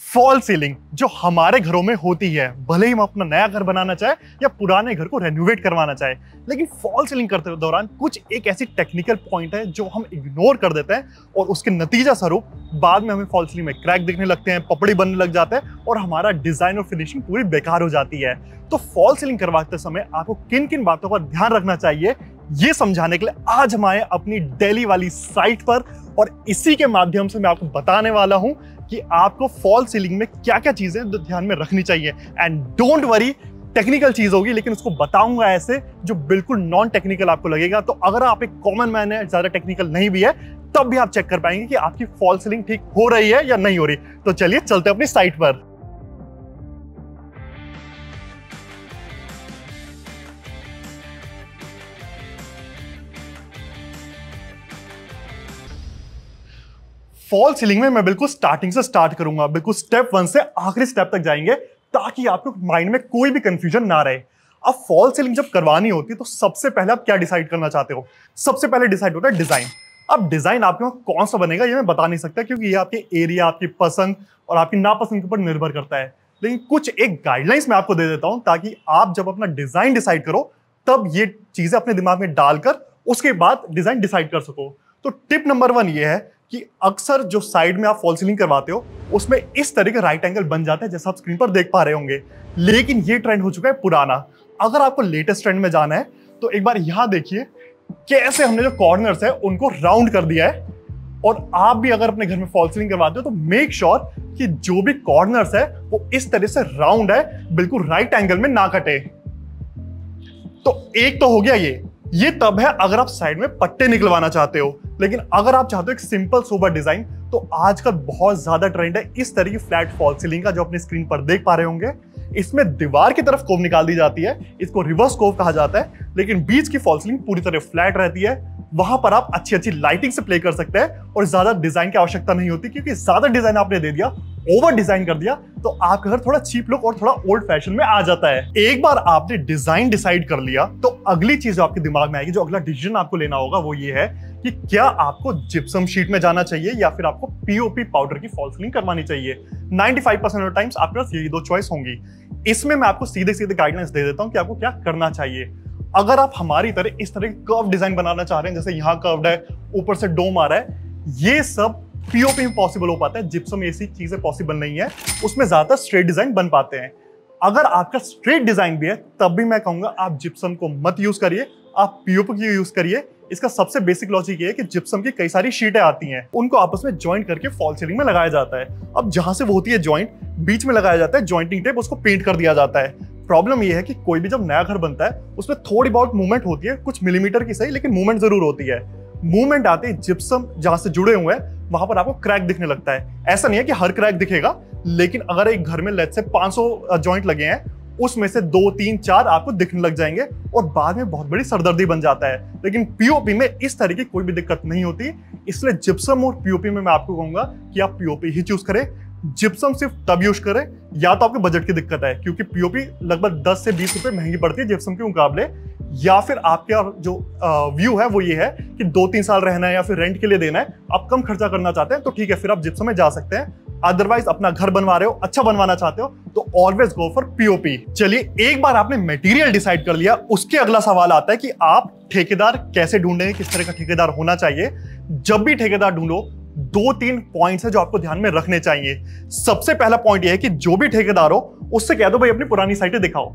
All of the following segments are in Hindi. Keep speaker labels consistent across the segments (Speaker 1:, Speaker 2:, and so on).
Speaker 1: फॉल सीलिंग जो हमारे घरों में होती है, भले ही हम अपना नया घर बनाना चाहे या पुराने घर को रेनोवेट करवाना चाहे, लेकिन फॉल सीलिंग करते दौरान कुछ एक ऐसी टेक्निकल पॉइंट है जो हम इग्नोर कर देते हैं और उसके नतीजा स्वरूप बाद में हमें फॉल सीलिंग में क्रैक दिखने लगते हैं, पपड़ी बनने लग जाते हैं और हमारा डिजाइन और फिनिशिंग पूरी बेकार हो जाती है। तो फॉल सीलिंग करवाते समय आपको किन किन बातों का ध्यान रखना चाहिए, ये समझाने के लिए आज हम आए अपनी दिल्ली वाली साइट पर और इसी के माध्यम से मैं आपको बताने वाला हूं कि आपको फॉल सीलिंग में क्या क्या चीजें ध्यान में रखनी चाहिए। एंड डोंट वरी, टेक्निकल चीज होगी लेकिन उसको बताऊंगा ऐसे जो बिल्कुल नॉन टेक्निकल आपको लगेगा। तो अगर आप एक कॉमन मैन है, ज्यादा टेक्निकल नहीं भी है, तब भी आप चेक कर पाएंगे कि आपकी फॉल सीलिंग ठीक हो रही है या नहीं हो रही। तो चलिए चलते हैं अपनी साइट पर। फॉल सीलिंग में मैं बिल्कुल स्टार्टिंग से स्टार्ट करूंगा, बिल्कुल स्टेप 1 से आखिरी स्टेप तक जाएंगे ताकि आपको माइंड में कोई भी कंफ्यूजन ना रहे। अब फॉल सीलिंग जब करवानी होती है तो सबसे पहले आप क्या डिसाइड करना चाहते हो? सबसे पहले डिसाइड होता है डिजाइन। अब डिजाइन आपके वहां कौन सा बनेगा ये मैं बता नहीं सकता क्योंकि ये आपके एरिया, आपकी पसंद और आपकी नापसंद के ऊपर निर्भर करता है, लेकिन कुछ एक गाइडलाइंस मैं आपको दे देता हूं ताकि आप जब अपना डिजाइन डिसाइड करो तब ये चीजें अपने दिमाग में डालकर उसके बाद डिजाइन डिसाइड कर सको। तो टिप नंबर 1 ये है कि अक्सर जो साइड में आप फॉल सीलिंग करवाते हो उसमें इस तरह के राइट एंगल बन जाते हैं जैसा आप स्क्रीन पर देख पा रहे होंगे, लेकिन ये ट्रेंड हो चुका है पुराना। अगर आपको लेटेस्ट ट्रेंड में जाना है तो एक बार यहां देखिए कैसे हमने जो कॉर्नर्स है उनको राउंड कर दिया है। और आप भी अगर अपने घर में फॉल सीलिंग करवाते हो तो मेक श्योर कि जो भी कॉर्नर्स है वो इस तरह से राउंड है, बिल्कुल राइट एंगल में ना कटे। तो एक तो हो गया ये तब है अगर आप साइड में पट्टे निकलवाना चाहते हो, लेकिन अगर आप चाहते हो एक सिंपल सोबर डिजाइन तो आजकल बहुत ज्यादा ट्रेंड है इस तरह की फ्लैट फॉल सीलिंग का जो अपनी स्क्रीन पर देख पा रहे होंगे। इसमें दीवार की तरफ कोव निकाल दी जाती है, इसको रिवर्स कोव कहा जाता है, लेकिन बीच की फॉल सीलिंग पूरी तरह फ्लैट रहती है। वहां पर आप अच्छी लाइटिंग से प्ले कर सकते हैं और ज्यादा डिजाइन की आवश्यकता नहीं होती क्योंकि ज्यादा डिजाइन आपने दे दिया, ओवर डिजाइन कर दिया तो आपका घर थोड़ा चीप लुक और थोड़ा ओल्ड फैशन में आ जाता है। एक बार आपने डिजाइन डिसाइड कर लिया तो अगली चीज जो आपके दिमाग में आएगी, जो अगला डिसीजन आपको लेना होगा वो ये है कि क्या आपको जिप्सम शीट में जाना चाहिए या फिर आपको पीओपी पाउडर की फॉल सीलिंग करवानी चाहिए। 95% ऑफ टाइम्स आपके पास यही दो चॉइस होंगी। इसमें मैं आपको सीधे सीधे गाइडलाइंस दे देता हूं कि आपको क्या करना चाहिए। अगर आप हमारी तरह इस तरह कर्व डिजाइन बनाना चाह रहे हैं, जैसे यहां कर्व्ड है, ऊपर से डोम आ रहा है, ये सब पीओपी में पॉसिबल हो पाता है, जिप्सम ऐसी चीजें पॉसिबल नहीं है, उसमें ज्यादातर स्ट्रेट डिजाइन बन पाते हैं। अगर आपका स्ट्रेट डिजाइन भी है तब भी मैं कहूंगा आप जिप्सम को मत यूज करिए, आप पीओपी की यूज करिए। इसका सबसे बेसिक लॉजिक ये है कि जिप्सम की कई सारी शीटें आती हैं, उनको आपस में ज्वाइंट करके फॉल सीलिंग में लगाया जाता है। अब जहां से वो होती है ज्वाइंट, बीच में लगाया जाता है ज्वाइंटिंग टेप, उसको पेंट कर दिया जाता है। प्रॉब्लम ये है कि कोई भी जब नया घर बनता है उसमें थोड़ी बहुत मूवमेंट होती है, कुछ मिलीमीटर की सही लेकिन मूवमेंट जरूर होती है। मूवमेंट आते ही जिप्सम जहां से जुड़े हुए हैं वहां पर आपको क्रैक दिखने लगता है। ऐसा नहीं है कि हर क्रैक दिखेगा, लेकिन अगर एक घर में लेट्स से 500 जॉइंट लगे हैं उसमें से 2, 3, 4 आपको दिखने लग जाएंगे और बाद में बहुत बड़ी सरदर्दी बन जाता है। लेकिन पीओपी में इस तरह की कोई भी दिक्कत नहीं होती, इसलिए जिप्सम और पीओपी में मैं आपको कहूंगा कि आप पीओपी ही चूज करें। जिप्सम सिर्फ तब यूज करें या तो आपके बजट की दिक्कत है, क्योंकि पीओपी लगभग 10 से 20 रुपए महंगी पड़ती है जिप्सम के मुकाबले, या फिर आपका जो व्यू है वो ये है कि 2-3 साल रहना है या फिर रेंट के लिए देना है, आप कम खर्चा करना चाहते हैं तो ठीक है, फिर आप जिप्सम में जा सकते हैं। अदरवाइज अपना घर बनवा रहे हो, अच्छा बनवाना चाहते हो तो ऑलवेज गो फॉर पीओपी। चलिए, एक बार आपने मटेरियल डिसाइड कर लिया, उसके अगला सवाल आता है कि आप ठेकेदार कैसे ढूंढेंगे, किस तरह का ठेकेदार होना चाहिए। जब भी ठेकेदार ढूंढो 2-3 पॉइंट्स है जो आपको ध्यान में रखने चाहिए। सबसे पहला पॉइंट यह है कि जो भी ठेकेदार हो उससे कह दो भाई अपनी पुरानी साइटें दिखाओ।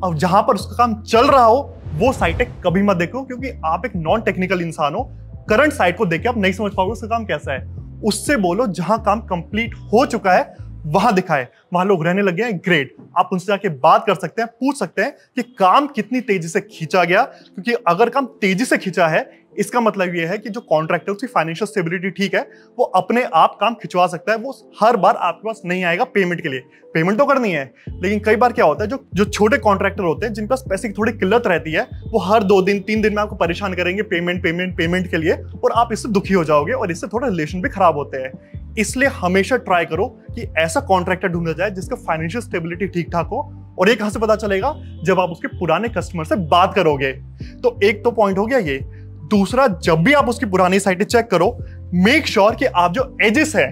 Speaker 1: अब जहां पर उसका काम चल रहा हो वो साइटें कभी मत देखो, क्योंकि आप एक नॉन टेक्निकल इंसान हो, करंट साइट को देख के आप नहीं समझ पाओगे उसका काम कैसा है। उससे बोलो जहां काम कंप्लीट हो चुका है वहां दिखाए, वहां लोग रहने लगे हैं, ग्रेट। आप उनसे जाके बात कर सकते हैं, पूछ सकते हैं कि काम कितनी तेजी से खींचा गया, क्योंकि अगर काम तेजी से खींचा है इसका मतलब यह है कि जो कॉन्ट्रैक्टर उसकी फाइनेंशियल स्टेबिलिटी ठीक है, वो अपने आप काम खिंचवा सकता है। वो हर बार आपके पास नहीं आएगा पेमेंट के लिए, पेमेंट तो करनी है, लेकिन कई बार क्या होता है जो छोटे कॉन्ट्रैक्टर होते हैं जिनके पास पैसे की थोड़ी किल्लत रहती है, वो हर 2 दिन 3 दिन में आपको परेशान करेंगे पेमेंट के लिए, और आप इससे दुखी हो जाओगे और इससे थोड़ा रिलेशन भी खराब होते हैं। इसलिए हमेशा ट्राई करो कि ऐसा कॉन्ट्रैक्टर ढूंढा जाए जिसका फाइनेंशियल स्टेबिलिटी ठीक ठाक हो, और ये कहां से पता चलेगा? जब आप उसके पुराने कस्टमर से बात करोगे। तो एक तो पॉइंट हो गया ये। दूसरा, जब भी आप उसकी पुरानी साइटें चेक करो, मेक श्योर कि आप जो एजेस है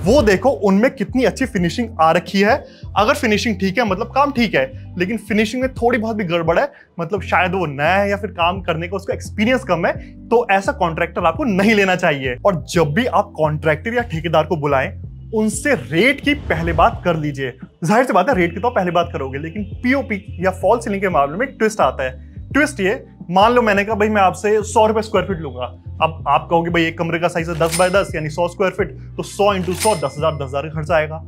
Speaker 1: वो देखो उनमें कितनी अच्छी फिनिशिंग आ रखी है। अगर फिनिशिंग ठीक है मतलब काम ठीक है, लेकिन फिनिशिंग में थोड़ी बहुत भी गड़बड़ है, मतलब शायद वो नया है या फिर काम करने का उसका एक्सपीरियंस कम है, तो ऐसा कॉन्ट्रैक्टर आपको नहीं लेना चाहिए। और जब भी आप कॉन्ट्रैक्टर या ठेकेदार को बुलाएं, उनसे रेट की पहले बात कर लीजिए। जाहिर सी बात है रेट की तो पहले बात करोगे, लेकिन पीओपी या फॉल सीलिंग के मामले में ट्विस्ट आता है। ट्विस्ट ये, मान लो मैंने कहा भाई मैं आपसे 100 रुपए स्क्वायर फीट लूंगा। अब आप कहोगे भाई एक कमरे का साइज है 10 बाय 10 यानी 100 स्क्वायर फीट, तो 100 × 100 10,000 का खर्चा आएगा।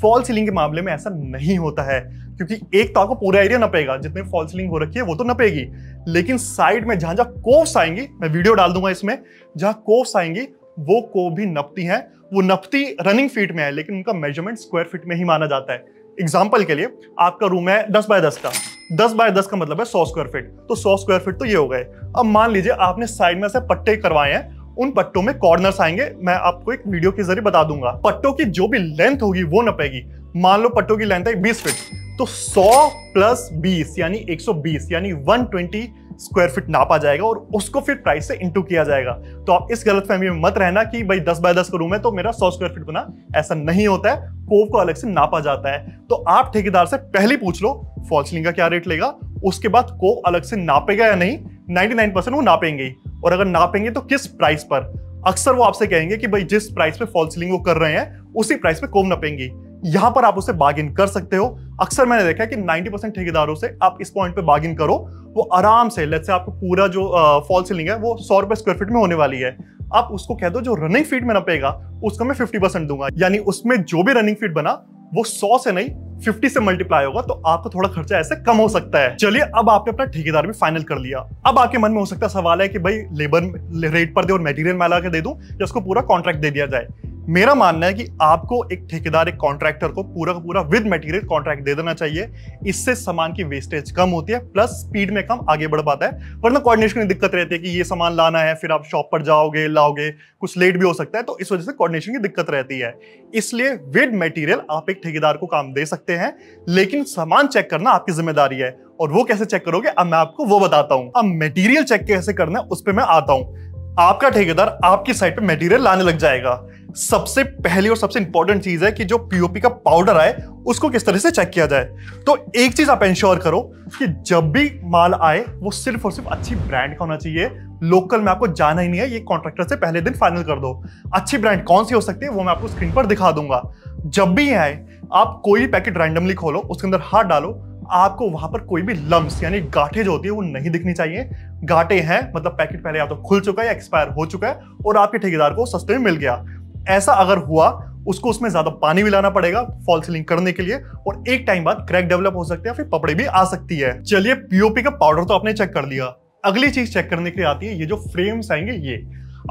Speaker 1: फॉल सीलिंग के मामले में ऐसा नहीं होता है, क्योंकि एक तो आपको पूरा एरिया नपेगा, जितने फॉल सीलिंग हो रखी है वो तो नपेगी, लेकिन साइड में जहां जहां कोव्स आएंगी, मैं वीडियो डाल दूंगा इसमें, जहां कोव्स आएंगी वो कोव भी नपती हैं। वो नपती रनिंग फीट में है, लेकिन उनका मेजरमेंट स्क्वायर फीट में ही माना जाता है। एग्जाम्पल के लिए आपका रूम है 10 बाय 10 का, 10 बाय 10 का मतलब है 100 स्क्वायर फीट, तो 100 स्क्वायर फीट तो ये हो गए। अब मान लीजिए आपने साइड में से पट्टे करवाए हैं, उन पट्टों में कॉर्नर्स आएंगे, मैं आपको एक वीडियो के जरिए बता दूंगा। पट्टों की जो भी लेंथ होगी वो नपेगी। मान लो पट्टों की लेंथ है 20 फीट, तो 100 + 20 यानी 120 यानी 120 स्क्वायर फीट नापा जाएगा और उसको फिर प्राइस से इंटू किया जाएगा। तो आप इस गलतफहमी में मत रहना कि भाई 10 बाय 10 का रूम है तो मेरा 100 स्क्वायर फीट बना, ऐसा नहीं होता है। कोव को अलग से नापा जाता है। तो आप ठेकेदार से पहले पूछ लो फॉल सीलिंग का क्या रेट लेगा, उसके बाद कोव अलग से नापेगा या नहीं। 99% वो नापेंगे ही, और अगर नापेंगे तो किस प्राइस पर। अक्सर वो आपसे कहेंगे कि भाई जिस प्राइस पे फॉल सीलिंग वो कर रहे हैं उसी प्राइस पे कोव नपेंगे। यहां पर आप उससे बार्गिन कर सकते हो। अक्सर मैंने देखा है कि 90% ठेकेदारों से आप इस पॉइंट पे बार्गिन करो, वो आराम से, लेट्स से आपको पूरा जो फॉल सीलिंग है वो 100 रुपए स्क्वायर फीट में होने वाली है, आप उसको कह दो जो रनिंग फीट में नपेगा उसका मैं 50% दूंगा, यानी उसमें जो भी रनिंग फीट बना वो 100 से नहीं 50 से मल्टीप्लाई होगा, तो आपका थोड़ा खर्चा ऐसे कम हो सकता है। चलिए अब आपने अपना ठेकेदार भी फाइनल कर लिया। अब आपके मन में हो सकता है सवाल है कि भाई लेबर रेट पर दे और मटेरियल मैं ला के दे दूं या उसको पूरा कॉन्ट्रैक्ट दे दिया जाए। मेरा मानना है कि आपको एक ठेकेदार, एक कॉन्ट्रैक्टर को पूरा का पूरा विद मटेरियल कॉन्ट्रैक्ट दे देना चाहिए। इससे सामान की वेस्टेज कम होती है, प्लस स्पीड में कम आगे बढ़ पाता है। वरना कोऑर्डिनेशन की दिक्कत रहती है कि ये सामान लाना है, फिर आप शॉप पर जाओगे, लाओगे, कुछ लेट भी हो सकता है, तो इस वजह से कोऑर्डिनेशन की दिक्कत रहती है। इसलिए विद मटेरियल आप एक ठेकेदार को काम दे सकते हैं, लेकिन सामान चेक करना आपकी जिम्मेदारी है। और वो कैसे चेक करोगे अब मैं आपको वो बताता हूं। अब मटेरियल चेक कैसे करना है उस पर मैं आता हूं। आपका ठेकेदार आपकी साइट पे मटेरियल लाने लग जाएगा। सबसे पहली और सबसे इंपॉर्टेंट चीज है कि जो पीओपी का पाउडर आए उसको किस तरह से चेक किया जाए। तो एक चीज आप इंश्योर करो कि जब भी माल आए वो सिर्फ और सिर्फ अच्छी ब्रांड का होना चाहिए। लोकल में आपको जाना ही नहीं है, ये कॉन्ट्रैक्टर से पहले दिन फाइनल कर दो। अच्छी ब्रांड कौन सी हो सकती है वो मैं आपको स्क्रीन पर दिखा दूंगा। जब भी आए आप कोई भी पैकेट रैंडमली खोलो, उसके अंदर हाथ डालो, आपको वहां पर कोई भी लम्स यानी गांठें जो होती है वो नहीं दिखनी चाहिए। गांठें हैं मतलब पैकेट पहले या तो खुल चुका है या एक्सपायर हो चुका है और आपके ठेकेदार को सस्ते में मिल गया। ऐसा अगर हुआ उसको उसमें ज्यादा पानी मिलाना पड़ेगा फॉल सीलिंग करने के लिए, और एक टाइम बाद क्रैक डेवलप हो सकते हैं, फिर पपड़े भी आ सकती है। चलिए पीओपी का पाउडर तो आपने चेक कर लिया। अगली चीज चेक करने के लिए आती है ये जो फ्रेम्स आएंगे ये।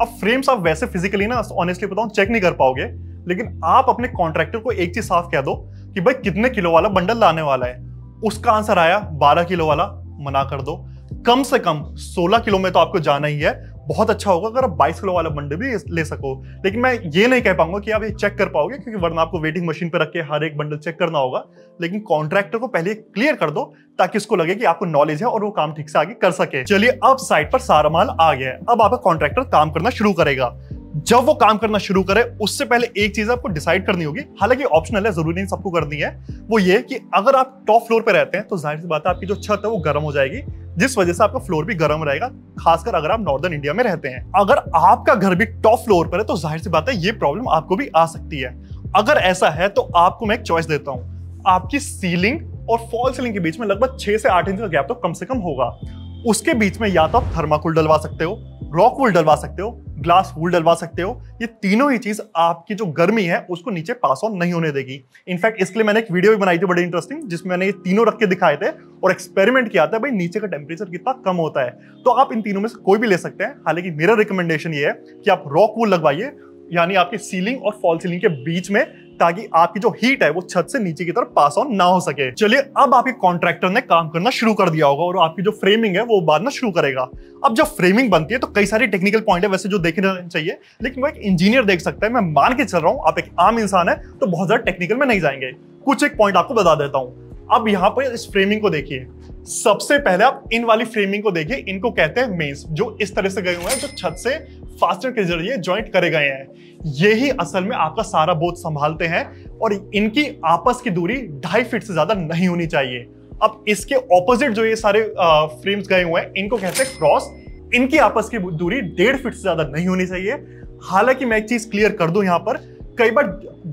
Speaker 1: अब फ्रेम्स आप वैसे फिजिकली ना ऑनेस्टली बताऊं चेक नहीं कर पाओगे, लेकिन आप अपने कॉन्ट्रैक्टर को एक चीज साफ कह दो कि भाई कितने किलो वाला बंडल लाने वाला है। उसका आंसर आया 12 किलो वाला, मना कर दो। कम से कम 16 किलो में तो आपको जाना ही है। बहुत अच्छा होगा अगर आप 22 किलो वाला बंडल भी ले सको, लेकिन मैं ये नहीं कह पाऊंगा कि आप ये चेक कर पाओगे, क्योंकि वरना आपको वेटिंग मशीन पर रख के हर एक बंडल चेक करना होगा। लेकिन कॉन्ट्रैक्टर को पहले क्लियर कर दो ताकि उसको लगे कि आपको नॉलेज है और वो काम ठीक से आगे कर सके। चलिए अब साइट पर सारा माल आ गया है। अब आपका कॉन्ट्रैक्टर काम करना शुरू करेगा। जब वो काम करना शुरू करे उससे पहले एक चीज आपको डिसाइड करनी होगी, हालांकि ऑप्शनल है, जरूरी नहीं सबको करनी है। वो ये कि अगर आप टॉप फ्लोर पे रहते हैं तो जाहिर सी बात है आपकी जो छत है वो गर्म हो जाएगी, जिस वजह से आपका फ्लोर भी गर्म रहेगा, खासकर अगर आप नॉर्दर्न इंडिया में रहते हैं। अगर आपका घर भी टॉप फ्लोर पर है तो जाहिर सी बात है ये प्रॉब्लम आपको भी आ सकती है। अगर ऐसा है तो आपको मैं एक चॉइस देता हूं। आपकी सीलिंग और फॉल सीलिंग के बीच में लगभग 6 से 8 इंच का गैप तो कम से कम होगा। उसके बीच में या तो आप थर्माकोल डलवा सकते हो, रॉक वूल डलवा सकते हो, ग्लास वूल डलवा सकते हो। ये तीनों ही चीज आपकी जो गर्मी है उसको नीचे पास ऑन नहीं होने देगी। इनफैक्ट इसके लिए मैंने एक वीडियो भी बनाई थी बड़ी इंटरेस्टिंग, जिसमें मैंने ये तीनों रख के दिखाए थे और एक्सपेरिमेंट किया था भाई नीचे का टेम्परेचर कितना कम होता है। तो आप इन तीनों में से कोई भी ले सकते हैं। हालांकि मेरा रिकमेंडेशन ये है कि आप रॉक वूल लगवाइए, यानी आपकी सीलिंग और फॉल सीलिंग के बीच में, ताकि आपकी जो हीट है वो छत से नीचे की तरफ पास ऑन ना हो सके। चलिए अब आपके कॉन्ट्रैक्टर ने काम करना शुरू कर दिया होगा और आपकी जो फ्रेमिंग है वो बांधना शुरू करेगा। अब जब फ्रेमिंग बनती है तो कई सारी टेक्निकल पॉइंट है वैसे जो देखने चाहिए, लेकिन वो एक इंजीनियर देख सकता है। मैं मान के चल रहा हूं आप एक आम इंसान है तो बहुत ज्यादा टेक्निकल में नहीं जाएंगे। कुछ एक पॉइंट आपको बता देता हूं। अब यहाँ पर इस फ्रेमिंग को देखिए, सबसे पहले आप इन वाली फ्रेमिंग को देखिए, इनको कहते हैं मेंस, जो इस तरह से गए हुए हैं, जो छत से फास्टनर के जरिए ज्वाइंट करे गए हैं। यही असल में आपका सारा बोझ संभालते हैं और इनकी आपस की दूरी 2.5 फीट से ज्यादा नहीं होनी चाहिए। अब इसके ऑपोजिट जो ये सारे फ्रेम्स गए हुए हैं, इनको कहते हैं क्रॉस। इनकी आपस की दूरी 1.5 फीट से ज्यादा नहीं होनी चाहिए। हालांकि मैं एक चीज क्लियर कर दूं, यहां पर कई बार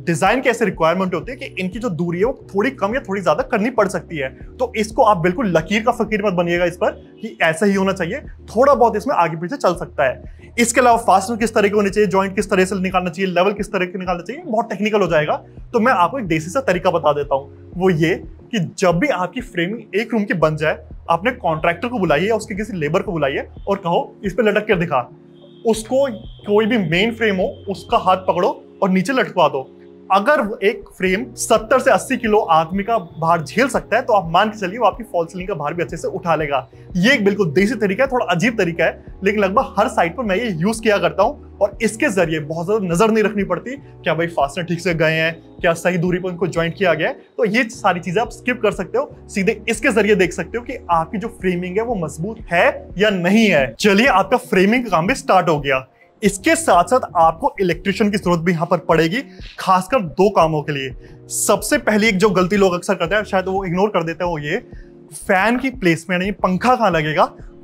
Speaker 1: डिजाइन की ऐसी रिक्वायरमेंट होती है कि इनकी जो दूरी है वो थोड़ी कम या थोड़ी ज्यादा करनी पड़ सकती है, तो इसको आप बिल्कुल लकीर का फकीर मत बनिएगा इस पर कि ऐसा ही होना चाहिए, थोड़ा बहुत इसमें आगे पीछे चल सकता है। इसके अलावा फास्टनर किस तरह के होने चाहिए, जॉइंट किस तरह से निकालना चाहिए, लेवल किस तरह के निकालना चाहिए, बहुत टेक्निकल हो जाएगा। तो मैं आपको एक देसी सा तरीका बता देता हूं, वो ये कि जब भी आपकी फ्रेमिंग एक रूम की बन जाए, आपने कॉन्ट्रैक्टर को बुलाइए या उसके किसी लेबर को बुलाइए और कहो इस पे लटक कर दिखा। उसको कोई भी मेन फ्रेम हो उसका हाथ पकड़ो और नीचे लटकवा दो। अगर एक फ्रेम 70 से 80 किलो आदमी का भार झेल सकता है, तो आप मान के चलिए वो आपकी फॉल सीलिंग का भार भी अच्छे से उठा लेगा। ये एक बिल्कुल देसी तरीका है, थोड़ा अजीब तरीका है, लेकिन लगभग हर साइट पर मैं ये यूज किया करता हूं और इसके जरिए बहुत ज्यादा नजर नहीं रखनी पड़ती क्या भाई फास्टनर ठीक से गए हैं, क्या सही दूरी पर उनको ज्वाइंट किया गया है। तो ये सारी चीजें आप स्किप कर सकते हो, सीधे इसके जरिए देख सकते हो कि आपकी जो फ्रेमिंग है वो मजबूत है या नहीं है। चलिए, आपका फ्रेमिंग का काम भी स्टार्ट हो गया। इसके साथ साथ आपको इलेक्ट्रिशियन की जरूरत भी यहां पर पड़ेगी, खासकर 2 कामों के लिए। सबसे पहली एक जो गलती लोग अक्सर करते हैं, शायद वो इग्नोर कर देते हैं, वो ये फैन की प्लेसमेंट, यानी पंखा कहां लगेगा,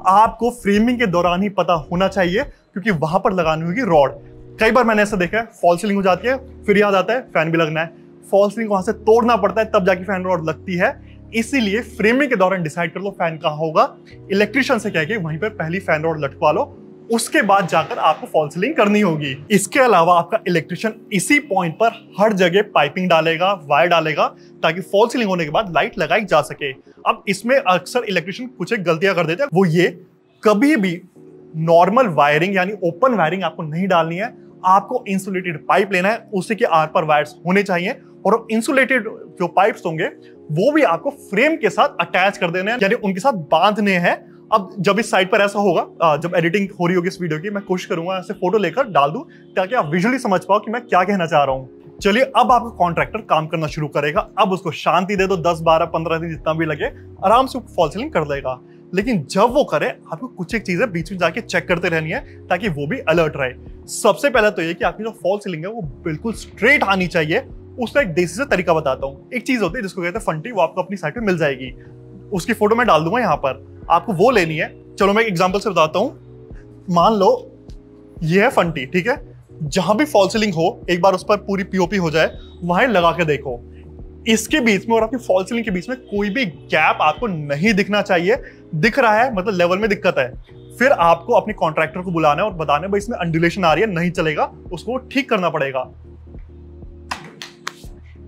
Speaker 1: आपको फ्रेमिंग के दौरान ही पता होना चाहिए, क्योंकि वहां पर लगानी होगी रॉड। कई बार मैंने ऐसा देखा है, फॉल सीलिंग हो जाती है, फिर याद आता है फैन भी लगना है, फॉल सीलिंग वहां से तोड़ना पड़ता है, तब जाके फैन रॉड लगती है। इसीलिए फ्रेमिंग के दौरान डिसाइड कर लो फैन कहां होगा, इलेक्ट्रिशियन से कह के वहीं पर पहली फैन रॉड लटकवा लो, उसके बाद जाकर आपको फॉल सीलिंग करनी होगी। इसके अलावा आपका इलेक्ट्रिशियन इसी पॉइंट पर हर जगह पाइपिंग डालेगा, वायर डालेगा, ताकि फॉल सीलिंग होने के बाद लाइट लगाई जा सके। अब इसमें अक्सर इलेक्ट्रिशियन कुछ एक गलतियां कर देते हैं, वो ये, कभी भी नॉर्मल वायरिंग यानी ओपन वायरिंग आपको नहीं डालनी है, आपको इंसुलेटेड पाइप लेना है, उसी के आर पर वायर्स होने चाहिए और इंसुलेटेड जो पाइप्स होंगे वो भी आपको फ्रेम के साथ अटैच कर देने हैं, यानी उनके साथ बांधने हैं। अब जब इस साइड पर ऐसा होगा, जब एडिटिंग हो रही होगी इस वीडियो की, मैं कोशिश करूंगा ऐसे फोटो लेकर डाल दूं ताकि आप विजुअली समझ पाओ कि मैं क्या कहना चाह रहा हूं। चलिए, अब आपका कॉन्ट्रैक्टर काम करना शुरू करेगा। अब उसको शांति दे दो, 10, 12, 15 दिन जितना भी लगे, आराम से फॉल सीलिंग कर देगा। लेकिन जब वो करे, आपको कुछ एक चीजें बीच में जाके चेक करते रहनी है ताकि वो भी अलर्ट रहे। सबसे पहले तो ये कि आपकी जो फॉल सीलिंग है वो बिल्कुल स्ट्रेट आनी चाहिए। उसका एक देसी से तरीका बताता हूँ। एक चीज होती है जिसको कहते हैं फंटी, वो आपको अपनी साइट पे मिल जाएगी, उसकी फोटो मैं डाल दूंगा यहाँ पर, आपको वो लेनी है। चलो मैं एक एग्जांपल से बताता हूं। मान लो ये है फंटी, ठीक है, जहां भी फॉल सीलिंग हो, एक बार उस पर पूरी पीओपी हो जाए, वहां लगा के देखो। इसके बीच में और आपकी फॉल सीलिंग के बीच में कोई भी गैप आपको नहीं दिखना चाहिए। दिख रहा है मतलब लेवल में दिक्कत है, फिर आपको अपने कॉन्ट्रैक्टर को बुलाना है और बताना है भाई इसमें अंडुलेशन आ रही है, नहीं चलेगा, उसको ठीक करना पड़ेगा।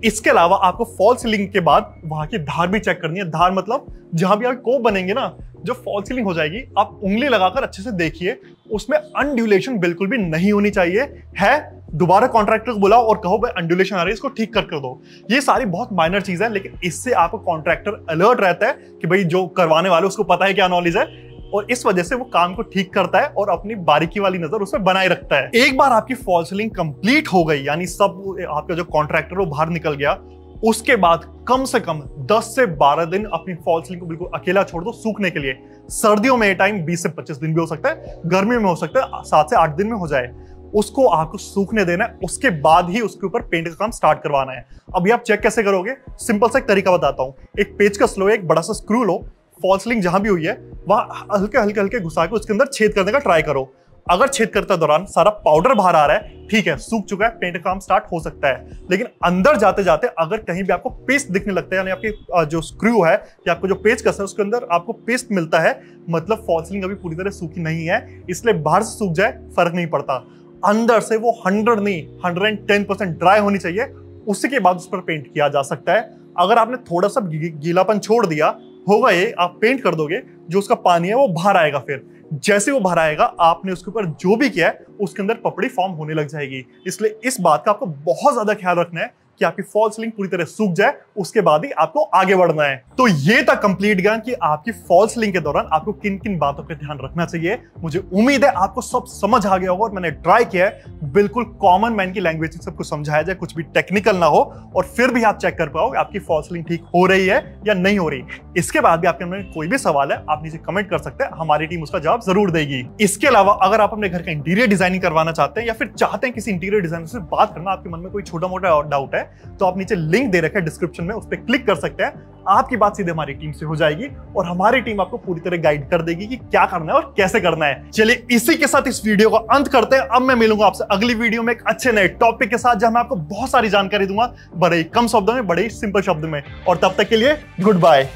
Speaker 1: इसके अलावा आपको फॉल सीलिंग के बाद वहां की धार भी चेक करनी है। धार मतलब जहां भी आप कोप बनेंगे ना, जो फॉल सीलिंग हो जाएगी, आप उंगली लगाकर अच्छे से देखिए, उसमें अंडुलेशन बिल्कुल भी नहीं होनी चाहिए। है, दोबारा कॉन्ट्रैक्टर को बुलाओ और कहो भाई अंडुलेशन आ रही है, इसको ठीक कर दो। ये सारी बहुत माइनर चीज है, लेकिन इससे आपको कॉन्ट्रैक्टर अलर्ट रहता है कि भाई जो करवाने वाले उसको पता है क्या नॉलेज है, और इस वजह से वो काम को ठीक करता है और अपनी बारीकी वाली नजर उसमें बनाए रखता है। एक बार आपकी फॉल सीलिंग कंप्लीट हो गई, यानी सब आपका जो कॉन्ट्रैक्टर वो बाहर निकल गया, उसके बाद कम से कम 10 से 12 दिन अपनी फॉल सीलिंग को बिल्कुल अकेला छोड़ दो सूखने के लिए। सर्दियों में ये टाइम 20 से 25 दिन भी हो सकता है, गर्मी में हो सकता है 7 से 8 दिन में हो जाए। उसको आपको सूखने देना है, उसके बाद ही उसके ऊपर पेंट का काम स्टार्ट करवाना है। अभी आप चेक कैसे करोगे, सिंपल सा एक तरीका बताता हूं। एक पेचकस लो, एक बड़ा सा स्क्रू लो, फॉल सीलिंग जहां भी हुई है वहां हल्के हल्के हल्के घुसा के उसके अंदर छेद करने का ट्राई करो। अगर छेद करते दौरान सारा पाउडर बाहर आ रहा है, ठीक है, सूख चुका है, पेंट का काम स्टार्ट हो सकता है। लेकिन अंदर जाते जाते अगर कहीं भी आपको पेस्ट दिखने लगता है, यानी आपकी जो स्क्रू है या आपको जो पेचकस है उसके अंदर आपको पेस्ट मिलता है, मतलब फॉल सीलिंग अभी पूरी तरह सूखी नहीं है। इसलिए बाहर से सूख जाए फर्क नहीं पड़ता, अंदर से वो 100 नहीं 110% ड्राई होनी चाहिए, उसी के बाद उस पर पेंट किया जा सकता है। अगर आपने थोड़ा सा गीलापन छोड़ दिया होगा, ये आप पेंट कर दोगे, जो उसका पानी है वो बाहर आएगा। फिर जैसे वो बाहर आएगा, आपने उसके ऊपर जो भी किया है उसके अंदर पपड़ी फॉर्म होने लग जाएगी। इसलिए इस बात का आपको बहुत ज्यादा ख्याल रखना है कि आपकी फॉल सीलिंग पूरी तरह सूख जाए, उसके बाद ही आपको आगे बढ़ना है। तो ये था कंप्लीट ज्ञान कि आपकी फॉल सीलिंग के दौरान आपको किन किन बातों का ध्यान रखना चाहिए। मुझे उम्मीद है आपको सब समझ आ गया होगा और मैंने ट्राई किया है बिल्कुल कॉमन मैन की लैंग्वेज से सब कुछ समझाया जाए, कुछ भी टेक्निकल ना हो, और फिर भी आप चेक कर पाओ आपकी फॉल सीलिंग ठीक हो रही है या नहीं हो रही। इसके बाद भी आपके मन में कोई भी सवाल है आप नीचे कमेंट कर सकते हैं, हमारी टीम उसका जवाब जरूर देगी। इसके अलावा अगर आप अपने घर का इंटीरियर डिजाइनिंग करवाना चाहते हैं या फिर चाहते हैं किसी इंटीरियर डिजाइनर से बात करना, आपके मन में कोई छोटा मोटा डाउट है, तो आप नीचे लिंक दे रखा है डिस्क्रिप्शन में, उस पर क्लिक कर सकते हैं। आपकी बात सीधे हमारी टीम से हो जाएगी और हमारी टीम आपको पूरी तरह गाइड कर देगी कि क्या करना है और कैसे करना है। चलिए इसी के साथ इस वीडियो को अंत करते हैं। अब मैं मिलूंगा आपसे अगली वीडियो में एक अच्छे नए टॉपिक के साथ, जहां मैं आपको बहुत सारी जानकारी दूंगा, बड़े ही कम शब्दों में, बड़े ही सिंपल शब्द में। और तब तक के लिए गुड बाय।